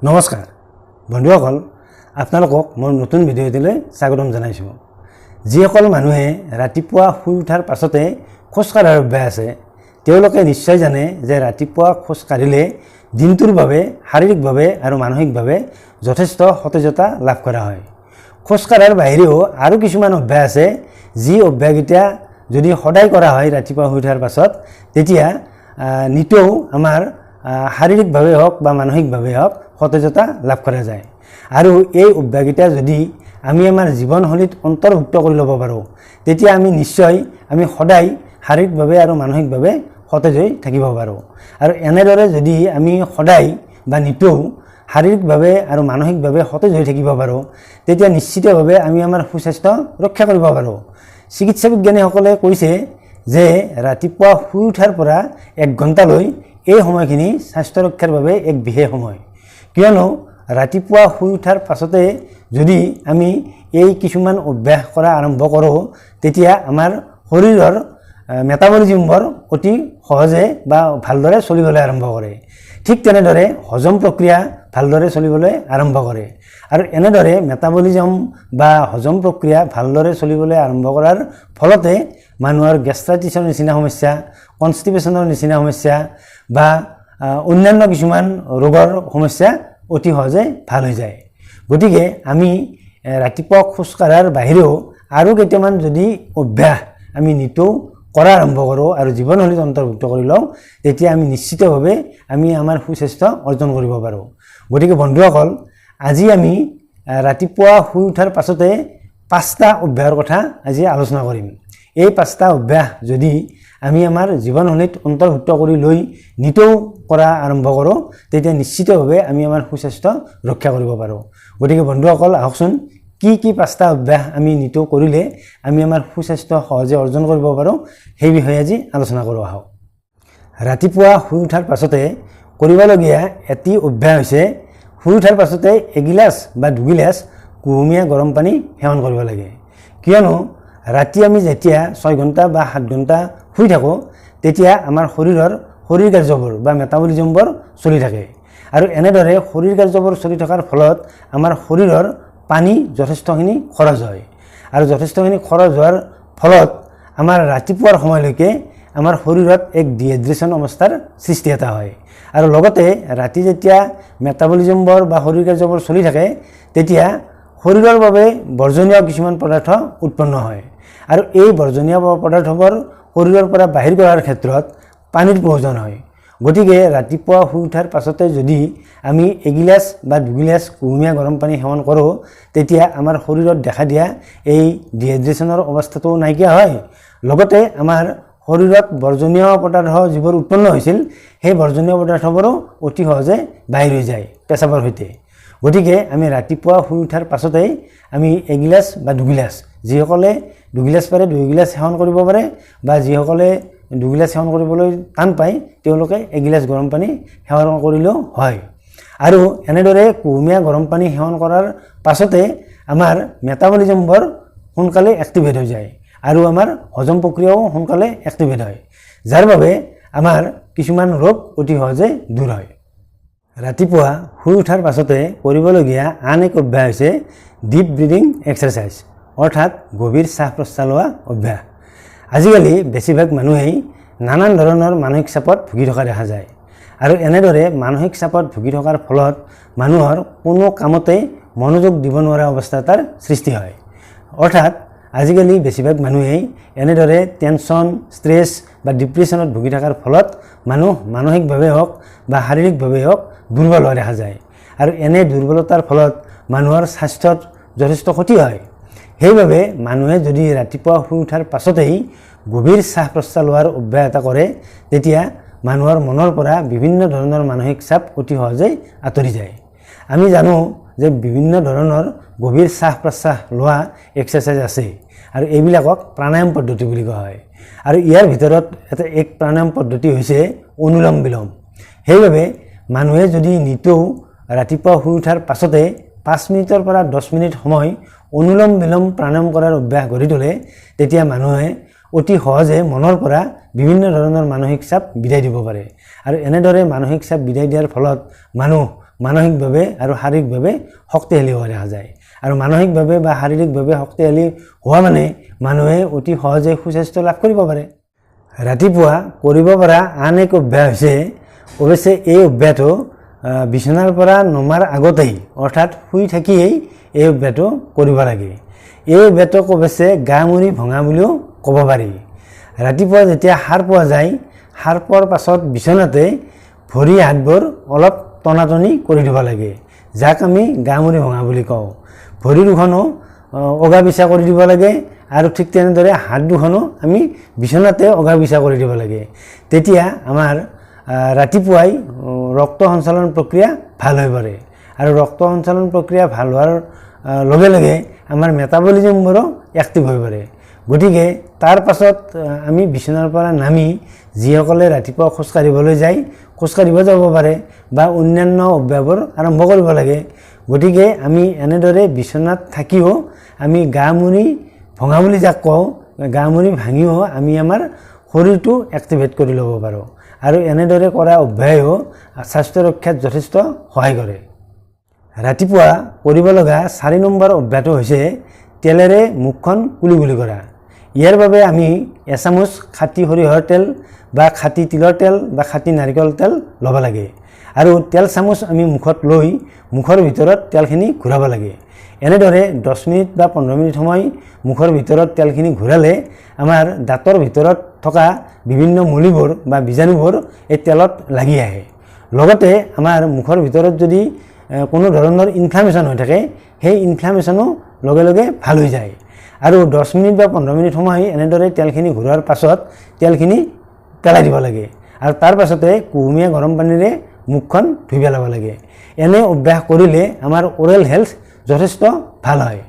নমস্কাৰ বন্ধুসকল, আপোনালোকক মোৰ নতুন ভিডিঅ'টিলৈ স্বাগতম জনাইছোঁ। যিসকল মানুহে ৰাতিপুৱা শুই উঠাৰ পাছতে খোজ কাঢ়াৰ অভ্যাস আছে তেওঁলোকে নিশ্চয় জানে যে ৰাতিপুৱা খোজ কাঢ়িলে দিনটোৰ বাবে শাৰীৰিকভাৱে আৰু মানসিকভাৱে যথেষ্ট সতেজতা লাভ কৰা হয়। খোজ কাঢ়াৰ বাহিৰেও আৰু কিছুমান অভ্যাস আছে যি অভ্যাসকেইটা যদি সদায় কৰা হয় ৰাতিপুৱা শুই উঠাৰ পাছত তেতিয়া নিতৌ আমাৰ শাৰীৰিকভাৱে হওক বা মানসিকভাৱে হওক সতেজতা লাভ কৰা যায়। আৰু এই অভ্যাসকেইটা যদি আমি আমাৰ জীৱনশৈলীত অন্তৰ্ভুক্ত কৰি ল'ব পাৰোঁ তেতিয়া আমি নিশ্চয় সদায় শাৰীৰিকভাৱে আৰু মানসিকভাৱে সতেজ হৈ থাকিব পাৰোঁ। আৰু এনেদৰে যদি আমি সদায় বা নিতৌ শাৰীৰিকভাৱে আৰু মানসিকভাৱে সতেজ হৈ থাকিব পাৰোঁ তেতিয়া নিশ্চিতভাৱে আমি আমাৰ সুস্বাস্থ্য ৰক্ষা কৰিব পাৰোঁ। চিকিৎসা বিজ্ঞানীসকলে কৈছে যে ৰাতিপুৱা শুই উঠাৰ পৰা 1 ঘণ্টালৈ এই সময়খিনি স্বাস্থ্য ৰক্ষাৰ বাবে এক বিশেষ সময়। কিয়নো ৰাতিপুৱা শুই উঠাৰ পাছতে যদি আমি এই কিছুমান অভ্যাস কৰা আৰম্ভ কৰোঁ তেতিয়া আমাৰ শৰীৰৰ মেটাবলিজমবোৰ অতি সহজে বা ভালদৰে চলিবলৈ আৰম্ভ কৰে। ঠিক তেনেদৰে হজম প্ৰক্ৰিয়া ভালদৰে চলিবলৈ আৰম্ভ কৰে। আৰু এনেদৰে মেটাবলিজম বা হজম প্ৰক্ৰিয়া ভালদৰে চলিবলৈ আৰম্ভ কৰাৰ ফলতে মানুহৰ গেষ্ট্ৰাইটিছৰ নিচিনা সমস্যা, কনষ্টিপেশ্যনৰ নিচিনা সমস্যা বা অন্যান্য কিছুমান ৰোগৰ সমস্যা অতি সহজে ভাল হৈ যায়। গতিকে আমি ৰাতিপুৱা খোজ কাঢ়াৰ বাহিৰেও আৰু কেইটামান যদি অভ্যাস আমি নিতৌ কৰা আৰম্ভ কৰোঁ আৰু জীৱনশৈলীত অন্তৰ্ভুক্ত কৰি লওঁ তেতিয়া আমি নিশ্চিতভাৱে আমাৰ সুস্বাস্থ্য অৰ্জন কৰিব পাৰোঁ। গতিকে বন্ধুসকল, আজি আমি ৰাতিপুৱা শুই উঠাৰ পাছতে 5টা অভ্যাসৰ কথা আজি আলোচনা কৰিম। এই 5টা অভ্যাস যদি আমি আমাৰ জীৱনশৈলীত অন্তৰ্ভুক্ত কৰি লৈ নিতৌ কৰা আৰম্ভ কৰোঁ তেতিয়া নিশ্চিতভাৱে আমাৰ সুস্বাস্থ্য ৰক্ষা কৰিব পাৰোঁ। গতিকে বন্ধুসকল, আহকচোন কি 5টা অভ্যাস আমি নিতৌ কৰিলে আমাৰ সুস্বাস্থ্য সহজে অৰ্জন কৰিব পাৰোঁ সেই বিষয়ে আজি আলোচনা কৰোঁ। আহক। ৰাতিপুৱা শুই উঠাৰ পাছতে কৰিবলগীয়া এটি অভ্যাস হৈছে শুই উঠাৰ পাছতে 1 গিলাচ বা 2 গিলাচ কুহুমীয়া গৰম পানী সেৱন কৰিব লাগে। কিয়নো ৰাতি আমি যেতিয়া 6 ঘণ্টা বা 7 ঘণ্টা শুই থাকোঁ তেতিয়া আমাৰ শৰীৰ কাৰ্যবোৰ বা মেটাবলিজমবোৰ চলি থাকে। আৰু এনেদৰে শৰীৰ কাৰ্যবোৰ চলি থকাৰ ফলত আমাৰ শৰীৰৰ পানী যথেষ্টখিনি খৰচ হয়। আৰু যথেষ্টখিনি খৰচ হোৱাৰ ফলত আমাৰ ৰাতিপুৱাৰ সময়লৈকে আমাৰ শৰীৰত এক ডিহাইড্ৰেশ্যন অৱস্থাৰ সৃষ্টি এটা হয়। আৰু লগতে ৰাতি যেতিয়া মেটাবলিজমবোৰ বা শৰীৰ কাৰ্যবোৰ চলি থাকে তেতিয়া শৰীৰৰ বাবে বৰ্জনীয় কিছুমান পদাৰ্থ উৎপন্ন হয়। আৰু এই বৰ্জনীয় পদাৰ্থবোৰ শৰীৰৰ পৰা বাহিৰ কৰাৰ ক্ষেত্ৰত পানীৰ প্ৰয়োজন হয়। গতিকে ৰাতিপুৱা শুই উঠাৰ পাছতে যদি আমি 1 গিলাচ বা 2 গিলাচ কুহুমীয়া গৰম পানী সেৱন কৰোঁ তেতিয়া আমাৰ শৰীৰত দেখা দিয়া এই ডিহাইড্ৰেশ্যনৰ অৱস্থাটো নাইকিয়া হয়। লগতে আমাৰ শৰীৰত বৰ্জনীয় পদাৰ্থ যিবোৰ উৎপন্ন হৈছিল সেই বৰ্জনীয় পদাৰ্থবোৰো অতি সহজে বাহিৰ হৈ যায় পেচাবৰ সৈতে। গতিকে আমি ৰাতিপুৱা শুই উঠাৰ পাছতেই 1 গিলাচ বা 2 গিলাচ, যিসকলে 2 গিলাচ পাৰে 2 গিলাচ সেৱন কৰিব পাৰে বা যিসকলে 2 গিলাচ সেৱন কৰিবলৈ টান পায় তেওঁলোকে 1 গিলাচ গৰম পানী সেৱন কৰিলেও হয়। আৰু এনেদৰে কুহুমীয়া গৰম পানী সেৱন কৰাৰ পাছতে আমাৰ মেটাবলিজমবোৰ সোনকালে এক্টিভেট হৈ যায় আৰু আমাৰ হজম প্ৰক্ৰিয়াও সোনকালে এক্টিভেট হয়, যাৰ বাবে আমাৰ কিছুমান ৰোগ অতি সহজে দূৰ হয়। ৰাতিপুৱা শুই উঠাৰ পাছতে কৰিবলগীয়া আন এক অভ্যাস হৈছে ডিপ ব্ৰিডিং এক্সাৰচাইজ, অৰ্থাৎ গভীৰ শ্বাস প্ৰশ্বাস লোৱা অভ্যাস। আজিকালি বেছিভাগ মানুহেই নানান ধৰণৰ মানসিক চাপত ভুগি থকা দেখা যায়। আৰু এনেদৰে মানসিক চাপত ভুগি থকাৰ ফলত মানুহৰ কোনো কামতে মনোযোগ দিব নোৱাৰা অৱস্থা এটাৰ সৃষ্টি হয়। অৰ্থাৎ আজিকালি বেছিভাগ মানুহেই এনেদৰে টেনশ্যন, ষ্ট্ৰেছ বা ডিপ্ৰেশ্যনত ভুগি থকাৰ ফলত মানুহ মানসিকভাৱে হওক বা শাৰীৰিকভাৱে হওক দুৰ্বল হোৱা দেখা যায়। আৰু এনে দুৰ্বলতাৰ ফলত মানুহৰ স্বাস্থ্যত যথেষ্ট ক্ষতি হয়। সেইবাবে মানুহে যদি ৰাতিপুৱা শুই উঠাৰ পাছতেই গভীৰ শ্বাস প্ৰশ্বাস লোৱাৰ অভ্যাস এটা কৰে তেতিয়া মানুহৰ মনৰ পৰা বিভিন্ন ধৰণৰ মানসিক চাপ অতি সহজেই আঁতৰি যায়। আমি জানো যে বিভিন্ন ধৰণৰ গভীৰ শ্বাস প্ৰশ্বাস লোৱা এক্সাৰচাইজ আছে আৰু এইবিলাকক প্ৰাণায়াম পদ্ধতি বুলি কোৱা হয়। আৰু ইয়াৰ ভিতৰত এক প্ৰাণায়াম পদ্ধতি হৈছে অনুলোম বিলোম। সেইবাবে মানুহে যদি নিতৌ ৰাতিপুৱা শুই উঠাৰ পাছতে 5 মিনিটৰ পৰা 10 মিনিট সময় অনুলোম বিলোম প্ৰাণায়াম কৰাৰ অভ্যাস গঢ়ি তোলে তেতিয়া মানুহে অতি সহজে মনৰ পৰা বিভিন্ন ধৰণৰ মানসিক চাপ বিদায় দিব পাৰে। আৰু এনেদৰে মানসিক চাপ বিদায় দিয়াৰ ফলত মানুহ মানসিকভাৱে আৰু শাৰীৰিকভাৱে শক্তিশালী হোৱা দেখা যায়। আৰু মানসিকভাৱে বা শাৰীৰিকভাৱে শক্তিশালী হোৱা মানে মানুহে অতি সহজে সুস্বাস্থ্য লাভ কৰিব পাৰে। ৰাতিপুৱা কৰিব পৰা আন এক অভ্যাস হৈছে, অৱশ্যে এই অভ্যাসটো বিচনাৰ পৰা নমাৰ আগতেই অৰ্থাৎ শুই থাকিয়েই এই অভ্যাসটো কৰিব লাগে। এই অভ্যাসটোক অৱশ্যে গা মুৰি ভঙা বুলিও ক'ব পাৰি। ৰাতিপুৱা যেতিয়া সাৰ পোৱা যায়, সাৰ পোৱাৰ পাছত বিচনাতে ভৰি হাতবোৰ অলপ টনাটনি কৰি দিব লাগে, যাক আমি গা মুৰি ভঙা বুলি কওঁ। ভৰি দুখনো অগা পিছা কৰি দিব লাগে আৰু ঠিক তেনেদৰে হাত দুখনো আমি বিচনাতে অগা পিছা কৰি দিব লাগে। তেতিয়া আমাৰ ৰাতিপুৱাই ৰক্ত সঞ্চালন প্ৰক্ৰিয়া ভাল হৈ পৰে আৰু ৰক্ত সঞ্চালন প্ৰক্ৰিয়া ভাল হোৱাৰ লগে লগে আমাৰ মেটাবলিজমবোৰো এক্টিভ হৈ পৰে। গতিকে তাৰ পাছত আমি বিচনাৰ পৰা নামি যিসকলে ৰাতিপুৱা খোজকাঢ়িবলৈ যায়, খোজকাঢ়িব যাব পাৰে বা অন্যান্য অভ্যাসবোৰ আৰম্ভ কৰিব লাগে। গতিকে আমি এনেদৰে বিচনাত থাকিও আমি গা মুৰি ভঙা বুলি যাক কওঁ, গা মুৰি ভাঙিও আমি আমাৰ শৰীৰটো এক্টিভেট কৰি ল'ব পাৰোঁ। আৰু এনেদৰে কৰা অভ্যাসেও স্বাস্থ্য ৰক্ষাত যথেষ্ট সহায় কৰে। ৰাতিপুৱা কৰিব লগা 4 নম্বৰ অভ্যাসটো হৈছে তেলেৰে মুখখন কুলি কৰা। ইয়াৰ বাবে আমি এচামুচ খাটি সৰিয়হৰ তেল বা খাটি তিলৰ তেল বা খাটি নাৰিকল তেল ল'ব লাগে আৰু তেল চামুচ আমি মুখত লৈ মুখৰ ভিতৰত তেলখিনি ঘূৰাব লাগে। এনেদৰে 10 মিনিট বা 15 মিনিট সময় মুখৰ ভিতৰত তেলখিনি ঘূৰালে আমাৰ দাঁতৰ ভিতৰত থকা বিভিন্ন মলিবোৰ বা বীজাণুবোৰ এই তেলত লাগি আহে। লগতে আমাৰ মুখৰ ভিতৰত যদি কোনো ধৰণৰ ইনফ্লামেশ্যন হৈ থাকে, সেই ইনফ্লামেশ্যনো লগে লগে ভাল হৈ যায়। আৰু 10 মিনিট বা 15 মিনিট সময় এনেদৰে তেলখিনি ঘূৰোৱাৰ পাছত তেলখিনি পেলাই দিব লাগে আৰু তাৰ পাছতে কুহুমীয়া গৰম পানীৰে মুখখন ধুই পেলাব লাগে। এনে অভ্যাস কৰিলে আমাৰ ওৰেল হেল্থ যথেষ্ট ভাল হয়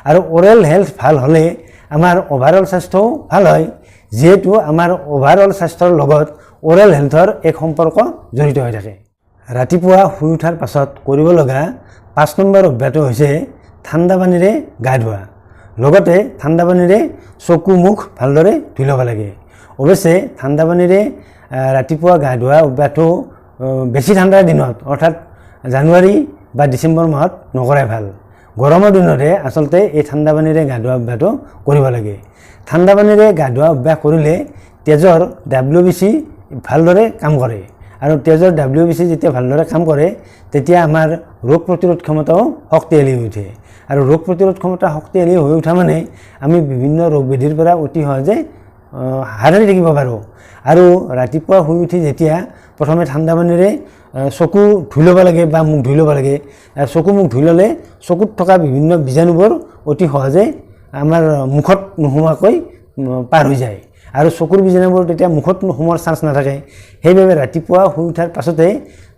আৰু ওৰেল হেল্থ ভাল হ'লে আমাৰ অভাৰঅল স্বাস্থ্যও ভাল হয়, যিহেতু আমাৰ অভাৰঅল স্বাস্থ্যৰ লগত ওৰেল হেল্থৰ এক সম্পৰ্ক জড়িত হৈ থাকে। ৰাতিপুৱা শুই উঠাৰ পাছত কৰিব লগা 5 নম্বৰ অভ্যাসটো হৈছে ঠাণ্ডা পানীৰে গা ধোৱা। লগতে ঠাণ্ডা পানীৰে চকু মুখ ভালদৰে ধুই ল'ব লাগে। অৱশ্যে ঠাণ্ডা পানীৰে ৰাতিপুৱা গা ধোৱা অভ্যাসটো বেছি ঠাণ্ডাৰ দিনত অৰ্থাৎ জানুৱাৰী বা ডিচেম্বৰ মাহত নকৰাই ভাল। গৰমৰ দিনতে আচলতে এই ঠাণ্ডা পানীৰে গা ধোৱা অভ্যাসটো কৰিব লাগে। ঠাণ্ডা পানীৰে গা ধোৱা অভ্যাস কৰিলে তেজৰ WBC ভালদৰে কাম কৰে আৰু তেজৰ WBC যেতিয়া ভালদৰে কাম কৰে তেতিয়া আমাৰ ৰোগ প্ৰতিৰোধ ক্ষমতাও শক্তিশালী হৈ উঠে আৰু ৰোগ প্ৰতিৰোধ ক্ষমতা শক্তিশালী হৈ উঠা মানে আমি বিভিন্ন ৰোগ ব্যাধিৰ পৰা অতি সহজে হাত সাৰি থাকিব পাৰোঁ। আৰু ৰাতিপুৱা শুই উঠি যেতিয়া প্ৰথমে ঠাণ্ডা পানীৰে চকু ধুই ল'ব লাগে বা মুখ ধুই ল'ব লাগে। চকু মুখ ধুই ল'লে চকুত থকা বিভিন্ন বীজাণুবোৰ অতি সহজে আমাৰ মুখত নোসোমোৱাকৈ পাৰ হৈ যায় আৰু চকুৰ বীজাণুবোৰ তেতিয়া মুখত সোমোৱাৰ চান্স নাথাকে। সেইবাবে ৰাতিপুৱা শুই উঠাৰ পাছতে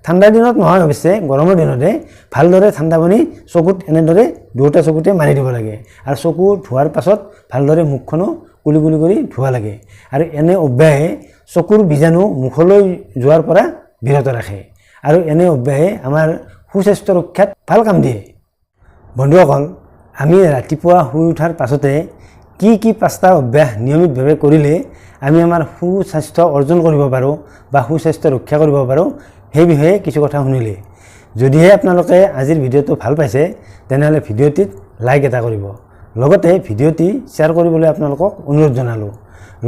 ঠাণ্ডাৰ দিনত নহয়, অৱশ্যে গৰমৰ দিনতে ভালদৰে ঠাণ্ডা পানী চকুত এনেদৰে দুয়োটা চকুতে মাৰি দিব লাগে আৰু চকু ধোৱাৰ পাছত ভালদৰে মুখখনো কুলি কৰি ধোৱা লাগে। আৰু এনে অভ্যাসে চকুৰ বীজাণু মুখলৈ যোৱাৰ পৰা বিৰত ৰাখে আৰু এনে অভ্যাসে আমাৰ সুস্বাস্থ্য ৰক্ষাত ভাল কাম দিয়ে। বন্ধুসকল, আমি ৰাতিপুৱা শুই উঠাৰ পাছতে কি 5টা অভ্যাস নিয়মিতভাৱে কৰিলে আমি আমাৰ সুস্বাস্থ্য অৰ্জন কৰিব পাৰোঁ বা সুস্বাস্থ্য ৰক্ষা কৰিব পাৰোঁ, সেই বিষয়ে কিছু কথা শুনিলে। যদিহে আপোনালোকে আজিৰ ভিডিঅ'টো ভাল পাইছে তেনেহ'লে ভিডিঅ'টিত লাইক এটা কৰিব। লগতে ভিডিঅ'টি শ্বেয়াৰ কৰিবলৈ আপোনালোকক অনুৰোধ জনালোঁ।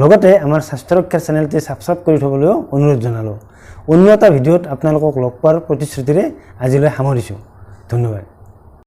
লগতে আমাৰ স্বাস্থ্য ৰক্ষাৰ চেনেলটি ছাবস্ক্ৰাইব কৰি থ'বলৈও অনুৰোধ জনালোঁ। অন্য এটা ভিডিঅ'ত আপোনালোকক লগ পোৱাৰ প্ৰতিশ্ৰুতিৰে আজিলৈ সামৰিছোঁ। ধন্যবাদ।